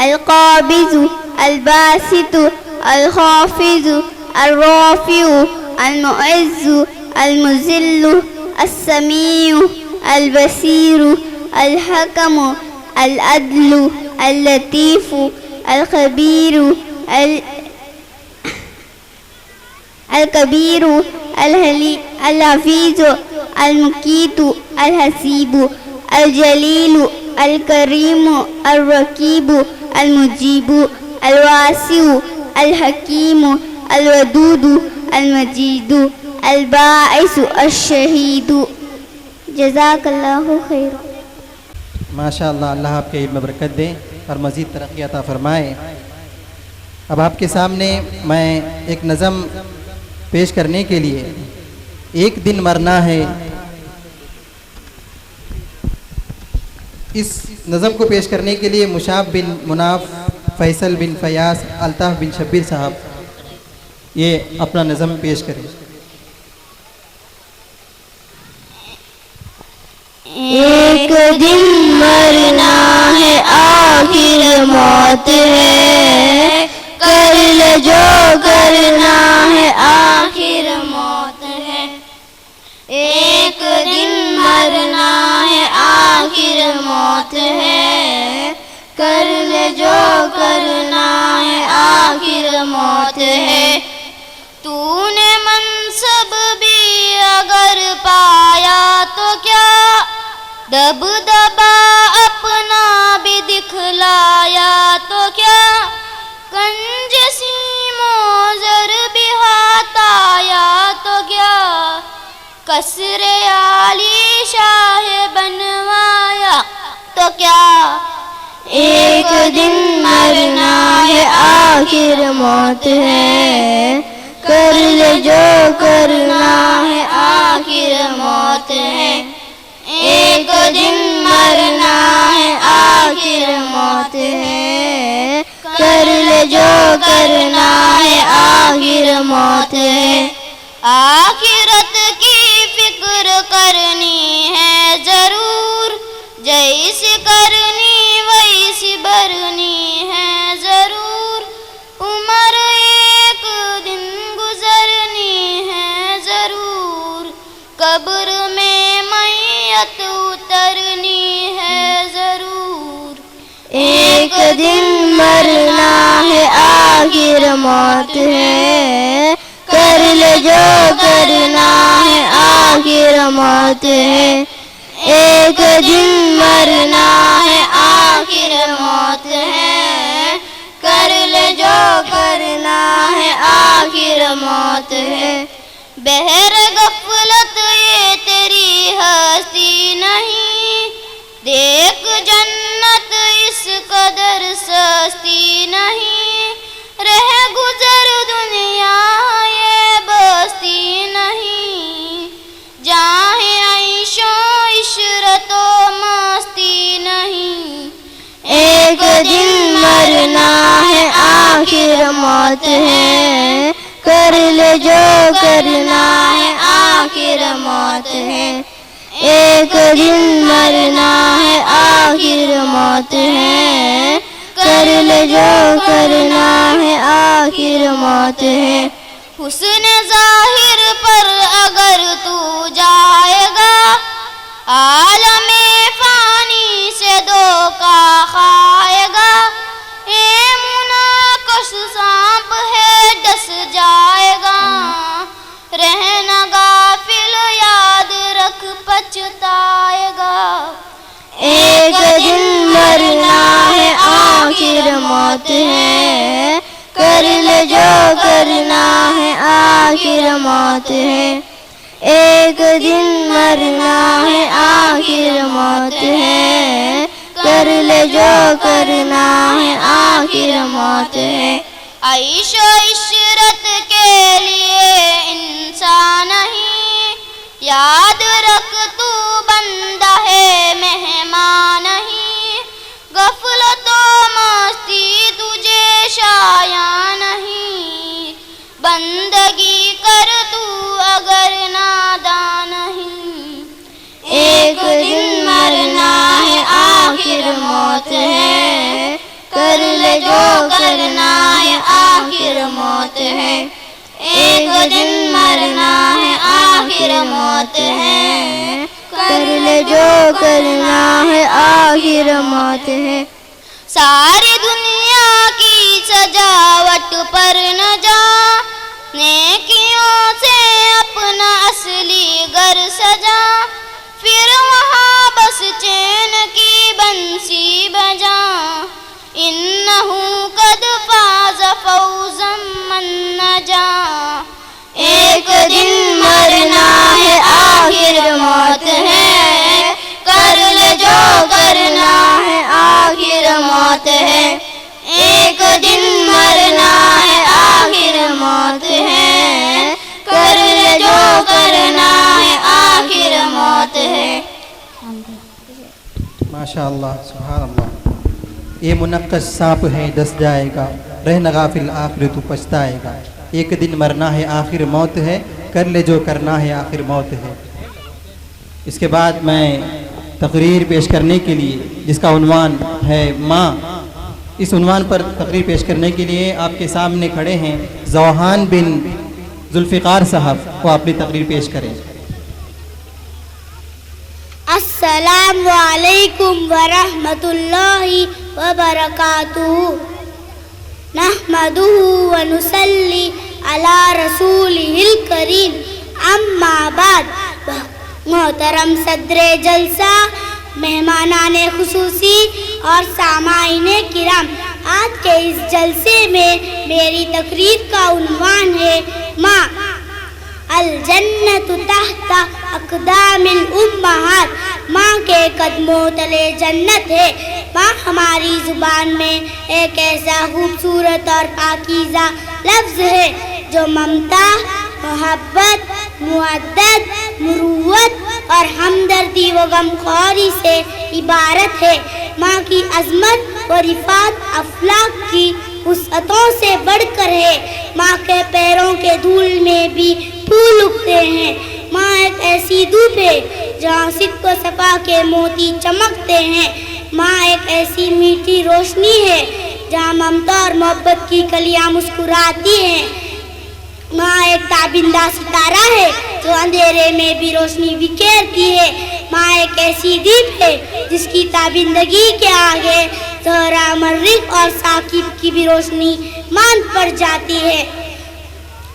القابض الباسط الخافض الرافع المعز المذل السميع البصير الحكم العدل اللطيف الخبير الكبير الحفيظ المقيت الحسيب الجليل الكريم الرقيب المجيب الواسع الحكيم الودود المجيد الباعث الشهيد جزاک اللہ خیر. ماشاء اللہ، اللہ آپ کے علم میں برکت دے اور مزید ترقی عطا فرمائے. اب آپ کے سامنے میں ایک نظم پیش کرنے کے لیے ایک دن مرنا ہے، اس نظم کو پیش کرنے کے لیے مشاب بن مناف، فیصل بن فیاض، الطاف بن شبیر صاحب یہ اپنا نظم پیش کریں. ایک دن مرنا ہے آخر موت ہے، کر لے جو کرنا ہے آخر موت ہے. ایک دن مرنا ہے آخر موت ہے، کر لے جو کرنا ہے آخر موت ہے. تو نے منصب بھی اگر پایا تو کیا، دبدبا اپنا بھی دکھلایا تو کیا، کنج سیم و زر بھی ہاتھ آیا تو کیا، قصر عالی شاہ بنوایا تو کیا. ایک دن مرنا ہے آخر موت ہے، کر لے جو کرنا ہے آخر موت ہے. ایک دن مرنا ہے آخر موت ہے، کر لے جو کرنا ہے آخر موت ہے. آخرت کی فکر کرنی ہے ضرور، جیسی کرنی ویسی بھرنی ہے ضرور. عمر ایک دن گزرنی ہے ضرور، قبر میں میت اترنی ہے ضرور. ایک دن مرنا ہے آخر موت ہے، کر لے جو کرنا ہے آخر موت ہے. ایک دن مرنا ہے آخر موت ہے، کر لے جو کرنا ہے آخر موت ہے. بہر غفلت یہ تیری ہستی نہیں، دیکھ جنت اس قدر سستی نہیں. رہ گزر دنیا یہ بستی نہیں، جاہیں عیش و عشرت و مستی نہیں. ایک دن مرنا ہے آخر موت ہے، کر لے جو کرنا ہے آخر موت ہے. ایک دن مرنا ہے آخر موت ہے، کر لے جو کرنا ہے آخر موت ہے. حسن ظاہر پر اگر تو جائے گا، عالم فانی سے دھوکا کھائے گا. اے مناقش سانپ ہے ڈس جائے گا، رہنا غافل یاد رکھ پچھتائے گا. ایک دن مرنا ہے آخر موت ہے، کر لے جو کرنا ہے آخر موت ہے. ایک دن مرنا ہے آخر موت ہے، کر لے جو کرنا ہے آخر موت ہے. عیش و عشرت کے لیے انسان نہیں، یاد رکھ تو بندہ ہے مہمان نہیں. غفلت و مستی تجھے شایع نہیں، بندگی کر تو اگر نادان نہیں. ایک دن مرنا ہے آخر موت ہے، کر جو کرنا ہے آخر موت ہے، ایک دن مرنا ہے آخر موت ہے، کر لے جو کرنا ہے آخر موت ہے۔ ساری دنیا کی سجاوٹ پر نہ جا، نیکیوں سے اپنا اصلی گھر سجا، پھر وہاں بس چین کی بنسی بجا، انہو قد فاز فوزا من نجا۔ ایک دن مرنا ہے آخر موت ہے، کر لے جو کرنا ہے آخر موت ہے، ایک دن مرنا ہے آخر موت ہے، کر لے جو کرنا ہے آخر موت ہے۔ ماشاء اللہ، سبحان اللہ۔ یہ منقش سانپ ہے دس جائے گا، رہنا غافل آخر تو پچھتائے گا، ایک دن مرنا ہے آخر موت ہے، کر لے جو کرنا ہے آخر موت ہے۔ اس کے بعد میں تقریر پیش کرنے کے لیے جس کا عنوان ہے ماں، اس عنوان پر تقریر پیش کرنے کے لیے آپ کے سامنے کھڑے ہیں ذوحان بن ذوالفقار صاحب، وہ اپنی تقریر پیش کریں۔ السلام علیکم ورحمۃ اللہ وبرکاتہ، نحمدہ ونصلی علی رسولہ الکریم، اما بعد۔ محترم صدر جلسہ، مہمانان خصوصی اور سامعین کرام، آج کے اس جلسے میں میری تقریر کا عنوان ہے ماں۔ الجنت تحت اقدام الامہات، ماں کے قدموں تلے جنت ہے۔ ماں ہماری زبان میں ایک ایسا خوبصورت اور پاکیزہ لفظ ہے جو ممتا، محبت، مودت، مروت اور ہمدردی و غمخواری سے عبارت ہے۔ ماں کی عظمت و رفعت افلاک کی وسعتوں سے بڑھ کر ہے۔ ماں کے پیروں کے دھول میں بھی پھول اگتے ہیں۔ ماں ایک ایسی دھوپ ہے جہاں صدق و صفا کے موتی چمکتے ہیں۔ ماں ایک ایسی میٹھی روشنی ہے جہاں ممتا اور محبت کی کلیاں مسکراتی ہیں۔ ماں ایک تابندہ ستارہ ہے جو اندھیرے میں بھی روشنی بکھیرتی ہے۔ ماں ایک ایسی دیپ ہے جس کی تابندگی کے آگے زہرا، مریخ اور ثاقب کی بھی روشنی ماند پڑ جاتی ہے۔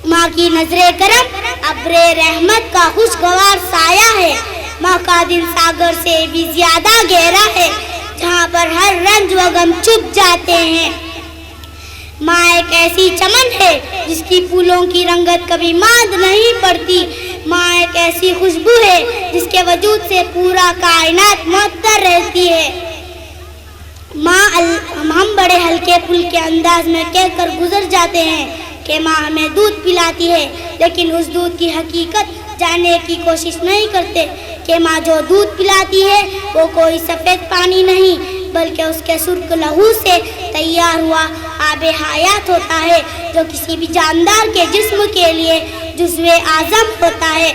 ماں کی نظر کرم ابر رحمت کا خوشگوار سایہ ہے۔ ماں کا دل ساگر سے بھی زیادہ گہرا ہے جہاں پر ہر رنج و غم چھپ جاتے ہیں۔ ماں ایک ایسی چمن ہے جس کی پھولوں کی رنگت کبھی ماند نہیں پڑتی۔ ماں ایک ایسی خوشبو ہے جس کے وجود سے پورا کائنات معطر رہتی ہے۔ ماں ہم بڑے ہلکے پھلکے انداز میں کہہ کر گزر جاتے ہیں کہ ماں ہمیں دودھ پلاتی ہے، لیکن اس دودھ کی حقیقت جاننے کی کوشش نہیں کرتے کہ ماں جو دودھ پلاتی ہے وہ کوئی سفید پانی نہیں بلکہ اس کے سرخ لہو سے تیار ہوا آب حیات ہوتا ہے جو کسی بھی جاندار کے جسم کے لیے جزو اعظم ہوتا ہے،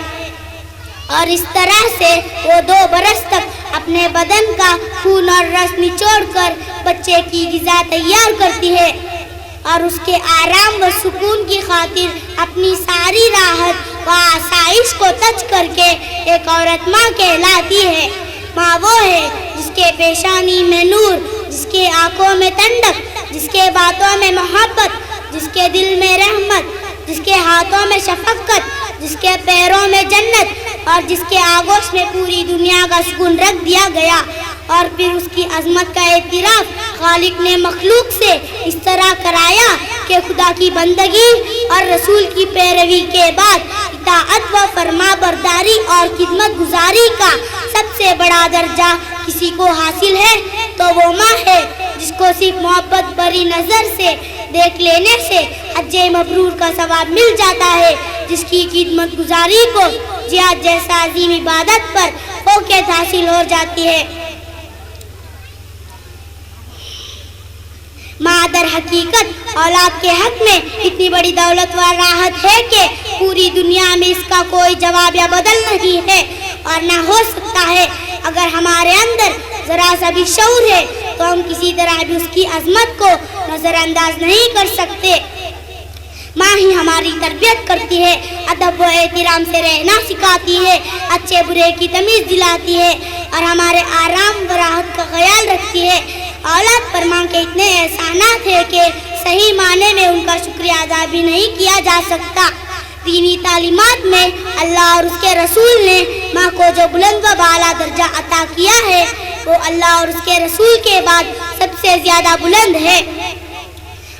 اور اس طرح سے وہ 2 برس تک اپنے بدن کا خون اور رس نچوڑ کر بچے کی غذا تیار کرتی ہے، اور اس کے آرام و سکون کی خاطر اپنی ساری راحت و آسائش کو تج کر کے ایک عورت ماں کہلاتی ہے۔ ماں وہ ہے جس کے پیشانی میں نور، جس کے آنکھوں میں ٹھنڈک، جس کے باتوں میں محبت، جس کے دل میں رحمت، جس کے ہاتھوں میں شفقت، جس کے پیروں میں جنت، اور جس کے آغوش میں پوری دنیا کا سکون رکھ دیا گیا۔ اور پھر اس کی عظمت کا اعتراف خالق نے مخلوق سے اس طرح کرایا کہ خدا کی بندگی اور رسول کی پیروی کے بعد اطاعت و فرما برداری اور خدمت گزاری کا سب سے بڑا درجہ کسی کو حاصل ہے تو وہ ماں ہے، جس کو صرف محبت بری نظر سے دیکھ لینے سے حج مبرور کا ثواب مل جاتا ہے، جس کی خدمت گزاری کو جہاد جیسا عظیم عبادت پر فوقیت حاصل ہو جاتی ہے۔ ماں در حقیقت اولاد کے حق میں اتنی بڑی دولت و راحت ہے کہ پوری دنیا میں اس کا کوئی جواب یا بدل نہیں ہے اور نہ ہو سکتا ہے۔ اگر ہمارے اندر ذرا سا بھی شعور ہے تو ہم کسی طرح بھی اس کی عظمت کو نظر انداز نہیں کر سکتے۔ ماں ہی ہماری تربیت کرتی ہے، ادب و احترام سے رہنا سکھاتی ہے، اچھے برے کی تمیز دلاتی ہے اور ہمارے آرام و راحت کا خیال رکھتی ہے۔ اولاد پر ماں کے اتنے احسانات ہیں کہ صحیح معنی میں ان کا شکریہ ادا بھی نہیں کیا جا سکتا۔ دینی تعلیمات میں اللہ اور اس کے رسول نے ماں کو جو بلند و بالا درجہ عطا کیا ہے وہ اللہ اور اس کے رسول کے بعد سب سے زیادہ بلند ہے۔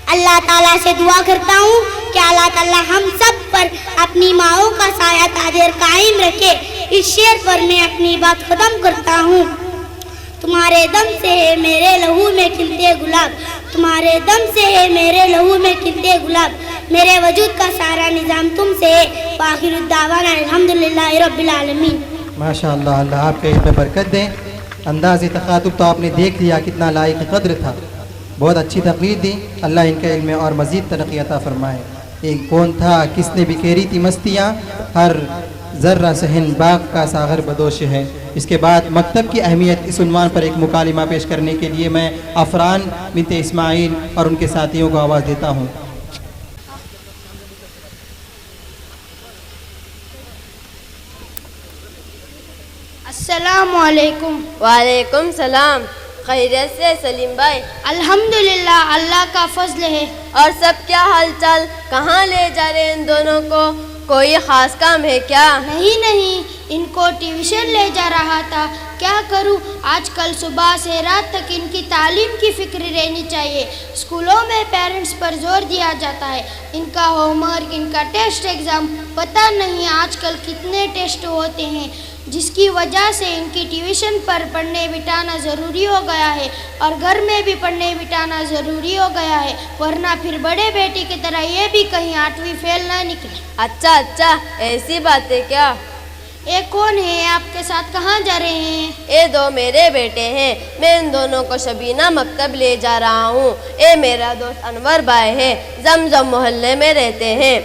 اللہ تعالیٰ سے دعا کرتا ہوں کہ اللہ تعالیٰ ہم سب پر اپنی ماؤں کا سایہ تاجر قائم رکھے۔ اس شعر پر میں اپنی بات ختم کرتا ہوں۔ تمہارے دم سے ہے میرے لہو میں کھلتے گلاب، تمہارے دم سے ہے میرے لہو میں کھلتے گلاب، میرے وجود کا سارا نظام تم سے ہے۔ وآخر الدعوانا الحمدللہ رب العالمین۔ ماشاءاللہ، اللہ آپ کے علم میں برکت دیں۔ انداز تخاطب تو آپ نے دیکھ لیا کتنا لائق قدر تھا، بہت اچھی تقریر دی۔ اللہ ان کے علم میں اور مزید ترقی عطا فرمائے۔ ایک کون تھا کس نے بکھیری تھی مستیاں، ہر ذرہ صحن باغ کا ساغر بدوش ہے۔ اس کے بعد مکتب کی اہمیت اس عنوان پر ایک مکالمہ پیش کرنے کے لیے میں عفران بنت اسماعیل اور ان کے ساتھیوں کو آواز دیتا ہوں۔ السلام علیکم۔ وعلیکم السلام۔ خیریت سے سلیم بھائی؟ الحمدللہ، اللہ کا فضل ہے۔ اور سب کیا حال چال؟ کہاں لے جا رہے ان دونوں کو؟ کوئی خاص کام ہے کیا؟ نہیں، ان کو ٹیوشن لے جا رہا تھا۔ کیا کروں، آج کل صبح سے رات تک ان کی تعلیم کی فکر رہنی چاہیے۔ اسکولوں میں پیرنٹس پر زور دیا جاتا ہے، ان کا ہوم ورک، ان کا ٹیسٹ ایگزام، پتہ نہیں آج کل کتنے ٹیسٹ ہوتے ہیں، جس کی وجہ سے ان کی ٹیوشن پر پڑھنے بٹھانا ضروری ہو گیا ہے اور گھر میں بھی پڑھنے بٹھانا ضروری ہو گیا ہے، ورنہ پھر بڑے بیٹی کی طرح یہ بھی کہیں 8ویں فیل نہ نکلے۔ اچھا، ایسی بات ہے کیا؟ یہ کون ہے آپ کے ساتھ، کہاں جا رہے ہیں؟ یہ دو میرے بیٹے ہیں، میں ان دونوں کو شبینہ مکتب لے جا رہا ہوں۔ یہ میرا دوست انور بھائی ہے، زمزم محلے میں رہتے ہیں۔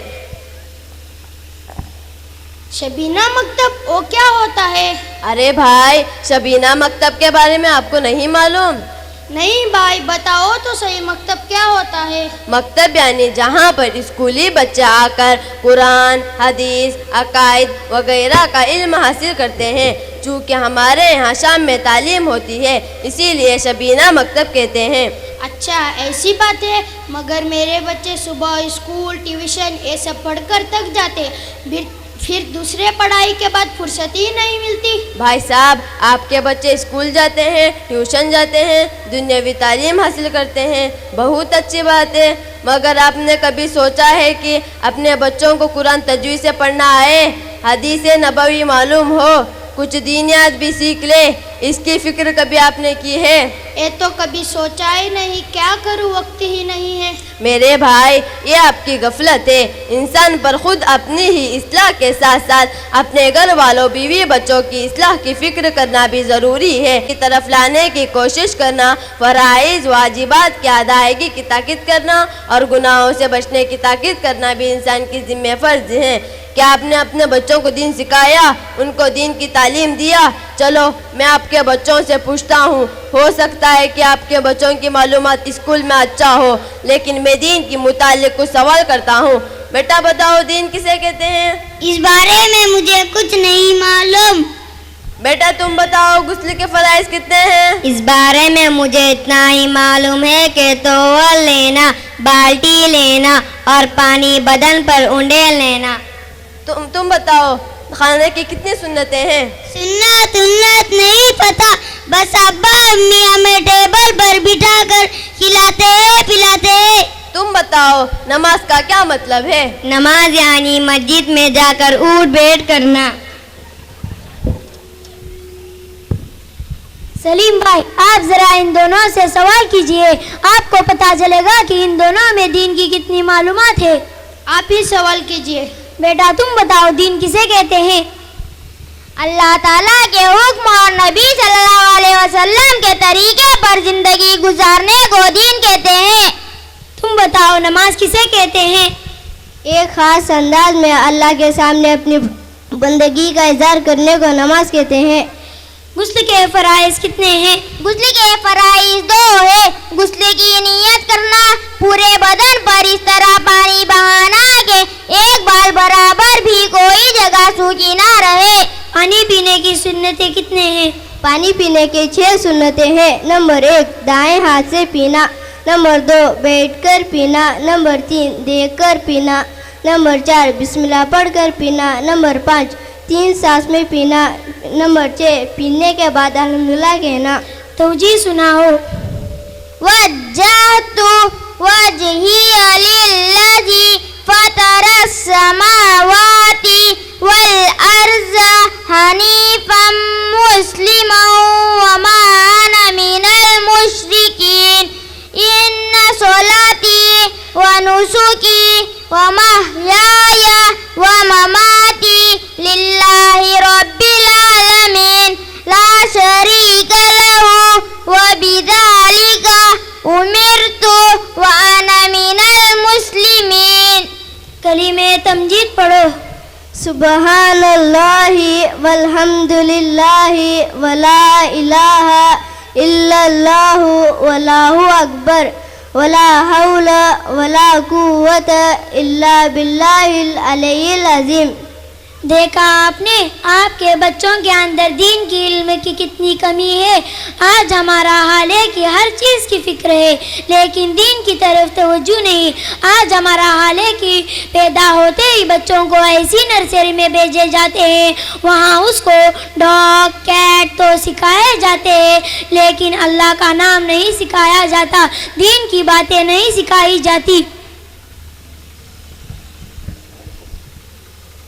شبینہ مکتب وہ کیا ہوتا ہے؟ ارے بھائی، شبینہ مکتب کے بارے میں آپ کو نہیں معلوم؟ نہیں بھائی، بتاؤ تو صحیح، مکتب کیا ہوتا ہے؟ مکتب یعنی جہاں پر اسکولی بچے آ کر قرآن، حدیث، عقائد وغیرہ کا علم حاصل کرتے ہیں۔ چونکہ ہمارے یہاں شام میں تعلیم ہوتی ہے، اسی لیے شبینہ مکتب کہتے ہیں۔ اچھا، ایسی بات ہے، مگر میرے بچے صبح اسکول، ٹیوشن یہ سب پڑھ کر تک جاتے، پھر دوسرے پڑھائی کے بعد فرصت ہی نہیں ملتی۔ بھائی صاحب، آپ کے بچے اسکول جاتے ہیں، ٹیوشن جاتے ہیں، دنیاوی تعلیم حاصل کرتے ہیں، بہت اچھی بات ہے، مگر آپ نے کبھی سوچا ہے کہ اپنے بچوں کو قرآن تجوید سے پڑھنا آئے، حدیث نبوی معلوم ہو، کچھ دینیات بھی سیکھ لے؟ اس کی فکر کبھی آپ نے کی ہے؟ یہ تو کبھی سوچا ہی نہیں، کیا کروں، وقت ہی نہیں ہے۔ میرے بھائی، یہ آپ کی غفلت ہے۔ انسان پر خود اپنی ہی اصلاح کے ساتھ ساتھ اپنے گھر والوں، بیوی بچوں کی اصلاح کی فکر کرنا بھی ضروری ہے۔ کی طرف لانے کی کوشش کرنا، فرائض واجبات کی ادائیگی کی تاکید کرنا اور گناہوں سے بچنے کی تاکید کرنا بھی انسان کی ذمہ فرض ہے۔ کیا آپ نے اپنے بچوں کو دین سکھایا، ان کو دین کی تعلیم دیا؟ چلو میں آپ کے بچوں سے پوچھتا ہوں، ہو سکتا ہے کہ آپ کے بچوں کی معلومات اسکول میں اچھا ہو، لیکن میں دین کے متعلق کچھ سوال کرتا ہوں۔ بیٹا بتاؤ، دین کسے کہتے ہیں؟ اس بارے میں مجھے کچھ نہیں معلوم۔ بیٹا تم بتاؤ، غسل کے فرائض کتنے ہیں؟ اس بارے میں مجھے اتنا ہی معلوم ہے کہ ٹاول لینا، بالٹی لینا اور پانی بدن پر انڈیل لینا۔ تم بتاؤ، کھانے کی کتنی سنتیں ہیں؟ سنت نہیں پتا، بس ابا امی ہمیں ٹیبل پر بٹھا کر کھلاتے پلاتے۔ تم بتاؤ، نماز کا کیا مطلب ہے؟ نماز یعنی مسجد میں جا کر اٹھ بیٹھ کرنا۔ سلیم بھائی، آپ ذرا ان دونوں سے سوال کیجئے، آپ کو پتا چلے گا کہ ان دونوں میں دین کی کتنی معلومات ہے۔ آپ ہی سوال کیجئے۔ بیٹا تم بتاؤ، دین کسے کہتے ہیں؟ اللہ تعالیٰ کے حکم اور نبی صلی اللہ علیہ وسلم کے طریقے پر زندگی گزارنے کو دین کہتے ہیں۔ تم بتاؤ، نماز کسے کہتے ہیں؟ ایک خاص انداز میں اللہ کے سامنے اپنی بندگی کا اظہار کرنے کو نماز کہتے ہیں۔ غسل کے فرائض کتنے ہیں؟ غسل کے فرائض 2 ہے۔ غسل کی نیت کرنا، پورے بدن پر اس طرح پانی بہانا کہ ایک بال برابر بھی کوئی جگہ سوکھی نہ رہے۔ پانی پینے کی سنتیں کتنے ہیں؟ پانی پینے کے 6 سنتیں ہیں۔ نمبر 1 دائیں ہاتھ سے پینا، نمبر 2 بیٹھ کر پینا، نمبر 3 دیکھ کر پینا، نمبر 4 بسم اللہ پڑھ کر پینا، نمبر 5 3 سانس میں پینا، نمبر 6 پینے کے بعد الحمدللہ کہنا۔ توجیہ سناؤ۔ وجہت وجہی للذی فطر السماوات والارض حنیفا مسلما وما انا من المشرکین ان صلاتی ونسکی ومحیای ومماتی للہ رب العالمین لا شریک لہ وبذالک امرت وانا من المسلمین۔ کلمہ تمجید پڑھو۔ سبحان اللہ والحمد للہ ولا الہ الا اللہ واللہ اکبر ولا حول ولا قوت الا باللہ العلی العظیم۔ دیکھا آپ نے آپ کے بچوں کے اندر دین کی علم کی کتنی کمی ہے۔ آج ہمارا حال ہے کہ ہر چیز کی فکر ہے لیکن دین کی طرف توجہ نہیں۔ آج ہمارا حال ہے کہ پیدا ہوتے ہی بچوں کو ایسی نرسری میں بھیجے جاتے ہیں، وہاں اس کو ڈاگ کیٹ تو سکھائے جاتے ہیں لیکن اللہ کا نام نہیں سکھایا جاتا، دین کی باتیں نہیں سکھائی جاتی۔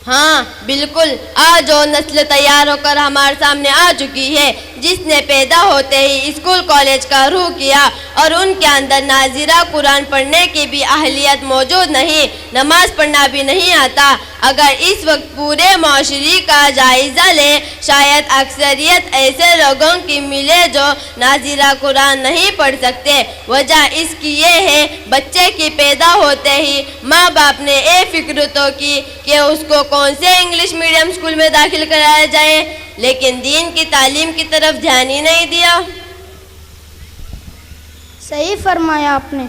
ہاں بالکل، آج جو نسل تیار ہو کر ہمارے سامنے آ چکی ہے، جس نے پیدا ہوتے ہی اسکول کالج کا روح کیا اور ان کے اندر ناظرہ قرآن پڑھنے کی بھی اہلیت موجود نہیں، نماز پڑھنا بھی نہیں آتا۔ اگر اس وقت پورے معاشرے کا جائزہ لیں، شاید اکثریت ایسے لوگوں کی ملے جو ناظرہ قرآن نہیں پڑھ سکتے۔ وجہ اس کی یہ ہے بچے کی پیدا ہوتے ہی ماں باپ نے یہ فکر تو کی کہ اس کو کون سے انگلش میڈیم اسکول میں داخل کرایا جائے، لیکن دین کی تعلیم کی طرف دھیان ہی نہیں دیا۔ صحیح فرمایا آپ نے۔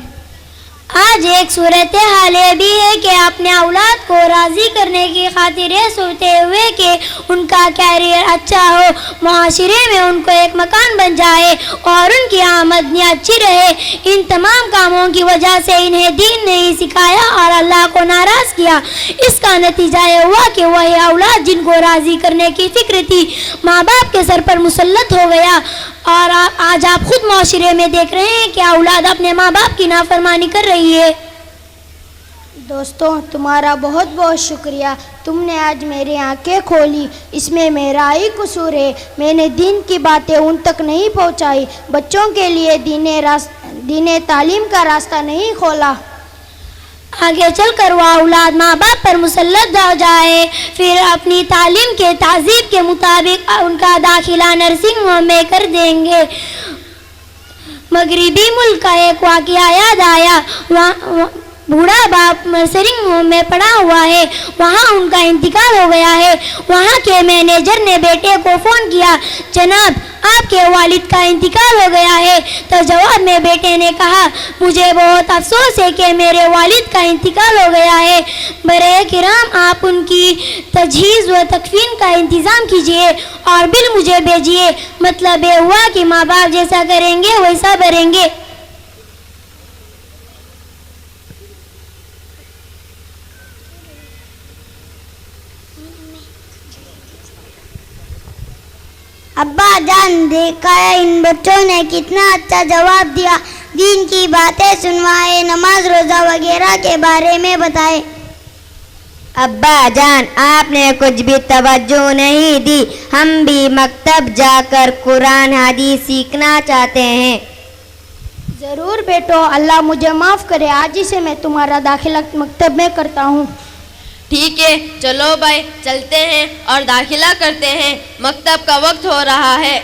آج ایک صورتحال یہ بھی ہے کہ اپنے اولاد کو راضی کرنے کی خاطر یہ سوچتے ہوئے کہ ان کا کیریئر اچھا ہو، معاشرے میں ان کو ایک مکان بن جائے اور ان کی آمدنی اچھی رہے، ان تمام کاموں کی وجہ سے انہیں دین نہیں سکھایا اور اللہ کو ناراض کیا۔ اس کا نتیجہ یہ ہوا کہ وہی اولاد جن کو راضی کرنے کی فکر تھی ماں باپ کے سر پر مسلط ہو گیا، اور آج آپ خود معاشرے میں دیکھ رہے ہیں کہ اولاد اپنے ماں باپ کی نافرمانی کر رہی ہے۔ دوستوں تمہارا بہت بہت شکریہ، تم نے آج میری آنکھیں کھولی، اس میں میرا ہی قصور ہے، میں نے دین کی باتیں ان تک نہیں پہنچائی، بچوں کے لیے دین تعلیم کا راستہ نہیں کھولا۔ آگے چل کر وہ اولاد ماں باپ پر مسلط ہو جائے، پھر اپنی تعلیم کے تہذیب کے مطابق ان کا داخلہ نرسنگ ہوم میں کر دیں گے۔ مغربی ملک کا ایک واقعہ یاد آیا، بوڑھا باپ نرسنگ ہوم میں پڑا ہوا ہے، وہاں ان کا انتقال ہو گیا ہے۔ وہاں کے مینیجر نے بیٹے کو فون کیا، جناب آپ کے والد کا انتقال ہو گیا ہے، تو جواب میں بیٹے نے کہا مجھے بہت افسوس ہے کہ میرے والد کا انتقال ہو گیا ہے، برائے کرام آپ ان کی تجہیز و تکفین کا انتظام کیجئے اور بل مجھے بھیجئے۔ مطلب یہ ہوا کہ ماں باپ جیسا کریں گے ویسا بھریں گے۔ ابا جان دیکھا ہے ان بچوں نے کتنا اچھا جواب دیا، دین کی باتیں سنوائے، نماز روزہ وغیرہ کے بارے میں بتائے۔ ابا جان آپ نے کچھ بھی توجہ نہیں دی، ہم بھی مکتب جا کر قرآن حدیث سیکھنا چاہتے ہیں۔ ضرور بیٹو، اللہ مجھے معاف کرے، آج ہی سے میں تمہارا داخلہ مکتب میں کرتا ہوں۔ ٹھیک ہے چلو بھائی چلتے ہیں اور داخلہ کرتے ہیں، مکتب کا وقت ہو رہا ہے۔